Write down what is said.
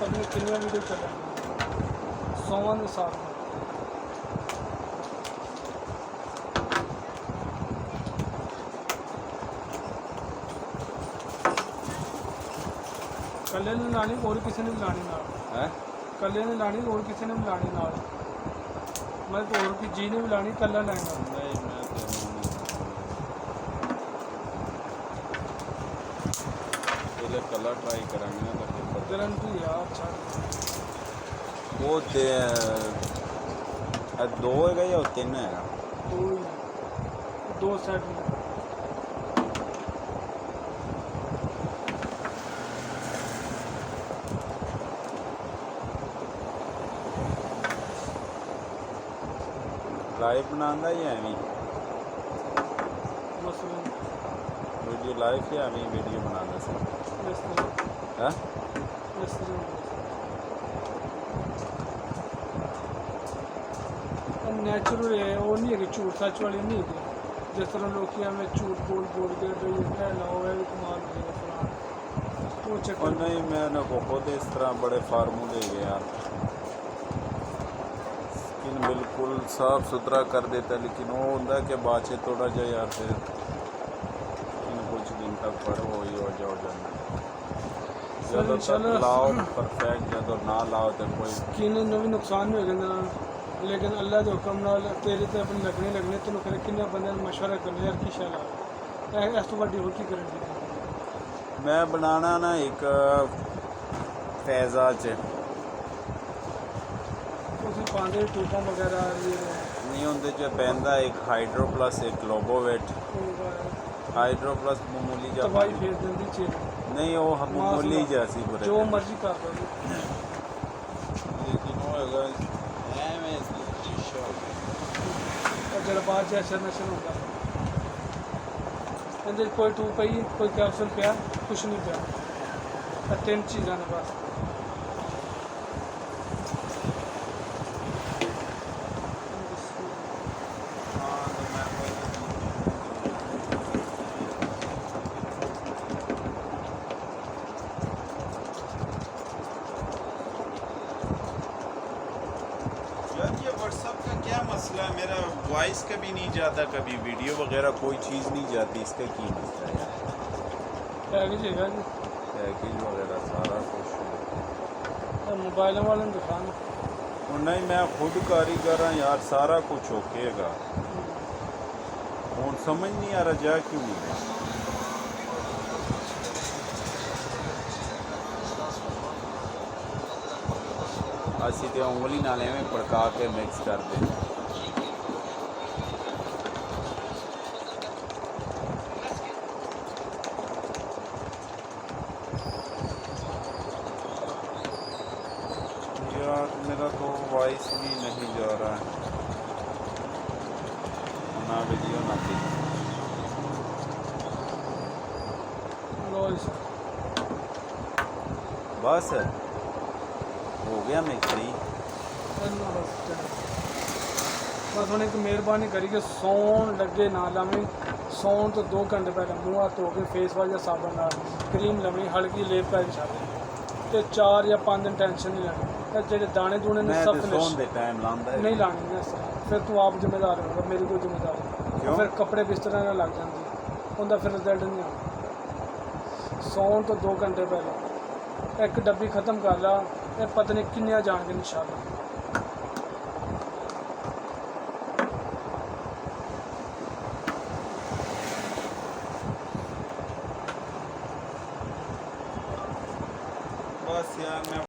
अपने कितने वीडियो चल सोमन के साथ कल्ले ने लानी और किसी ने भी लानी नाल है कल्ले ने लानी और किसी ने भी लानी नाल मैं तो और की जी ने भी लानी कल्ला लेना नहीं मैं पहले कलर ट्राई करांगे ना तो फिर पता गारंटी यार अच्छा वो दो है या तीन है दो सेट में लाइव बनाना या एवं मसलन वीडियो लाइव या एवं वीडियो बनाना सर इस तरह है इस तरह नेचुरल है वो नहीं है झूठ सच वाली नहीं है जिस तरह लोग हमें झूठ बोल बोल के भाई ये लाओ है कमाल करेगा फलाना वो और चक्कर नहीं मैंने को खुद इस तरह बड़े फार्मूले गए यार स्किन बिल्कुल साफ सुथरा कर देता है लेकिन वो होता कि बाद से थोड़ा जा यार फिर इन कुछ दिन तक पर हो ही हो जाओ जाना जब तक लाओ परफेक्ट जब ना लाओ तो कोई स्किन ਨੂੰ ਵੀ ਨੁਕਸਾਨ ਨਹੀਂ ਹੋਏਗਾ लेकिन अल्लाह के हुक्म नाल तेरे ते अपनी लगने तेन फिर किन्ने बंदे मशवरा करने यार की शाला इस तो वड्डी होर की करन दी मैं बनाना ना एक फैज़ा च उसी पांदे टूटा वगैरह ये नहीं उनके च पैंदा एक हाइड्रो प्लस एक लोबोवेट हाइड्रो प्लस मामूली जा दवाई फेर देंदी चीज नहीं वो मामूली जैसी बुरे जो मर्जी कर लो लेकिन वो हैगा एवें शीशा और जरा बाद जैसे नशा होगा अंदर कोई टू पई कोई कैप्सूल पिया कुछ नहीं पिया तीन चीज़ां ने बस यार ये व्हाट्सएप का क्या मसला है मेरा वॉइस कभी नहीं जाता कभी वीडियो वगैरह कोई चीज़ नहीं जाती इसका की मसला है यार पैकेज है जी पैकेज वगैरह सारा कुछ मोबाइल वाले ने दिखाना और नहीं मैं खुद कारीगर हाँ यार सारा कुछ ओकेगा और समझ नहीं आ रहा जा क्यों नहीं रहा ਅਸੀਂ ਤੇ ਉਂਗਲੀ ਨਾਲ ਐਵੇਂ ਪੜਕਾ ਕੇ ਮਿਕਸ ਕਰਦੇ यार मेरा तो वॉइस भी नहीं जा रहा है ना वीडियो ना पिक्चर लो इस बस हो गया मिक्सरी बस ਹੁਣ ਇੱਕ ਮਿਹਰਬਾਨੀ ਕਰੀਏ ਸੌਣ ਲੱਗੇ ਨਾ ਲਾਵੀਂ ਸੌਣ ਤੋਂ 2 ਘੰਟੇ ਪਹਿਲਾਂ ਮੂੰਹ ਹੱਥ ਧੋ ਕੇ ਫੇਸ ਵਾਸ਼ ਜਾਂ ਸਾਬਣ ਨਾਲ ਕਰੀਮ ਲਵੀਂ ਹਲਕੀ ਲੇਪ ਪੈ ਛੱਡ ਤੇ 4 ਜਾਂ 5 ਦਿਨ ਟੈਨਸ਼ਨ ਨਹੀਂ ਲੈਣੀ ਤੇ ਜਿਹੜੇ ਦਾਣੇ ਦੂਣੇ ਨੇ मैं ਸਭ तो सोन दे टाइम लांदा है ਨਹੀਂ ਲਾਣੀ ਨੇ ਫਿਰ ਤੂੰ ਆਪ ਜ਼ਿੰਮੇਦਾਰ ਹੋਗਾ ਮੇਰੀ ਕੋਈ ਜ਼ਿੰਮੇਦਾਰ ਕਿਉਂ? ਫਿਰ ਕੱਪੜੇ ਬਿਸਤਰੇ ਨਾਲ ਲੱਗ ਜਾਂਦੀ ਉਹਦਾ ਫਿਰ ਰਿਜ਼ਲਟ ਨਹੀਂ ਆਉਂਦਾ ਸੌਣ ਤੋਂ 2 ਘੰਟੇ ਪਹਿਲਾਂ ਇੱਕ ਡੱਬੀ ਖਤਮ ਕਰ ਲਾ ਇਹ ਪਤਾ ਨਹੀਂ ਕਿੰਨੀਆਂ ਜਾਣਗੇ ਇਨਸ਼ਾਅੱਲਾ बस यार मैं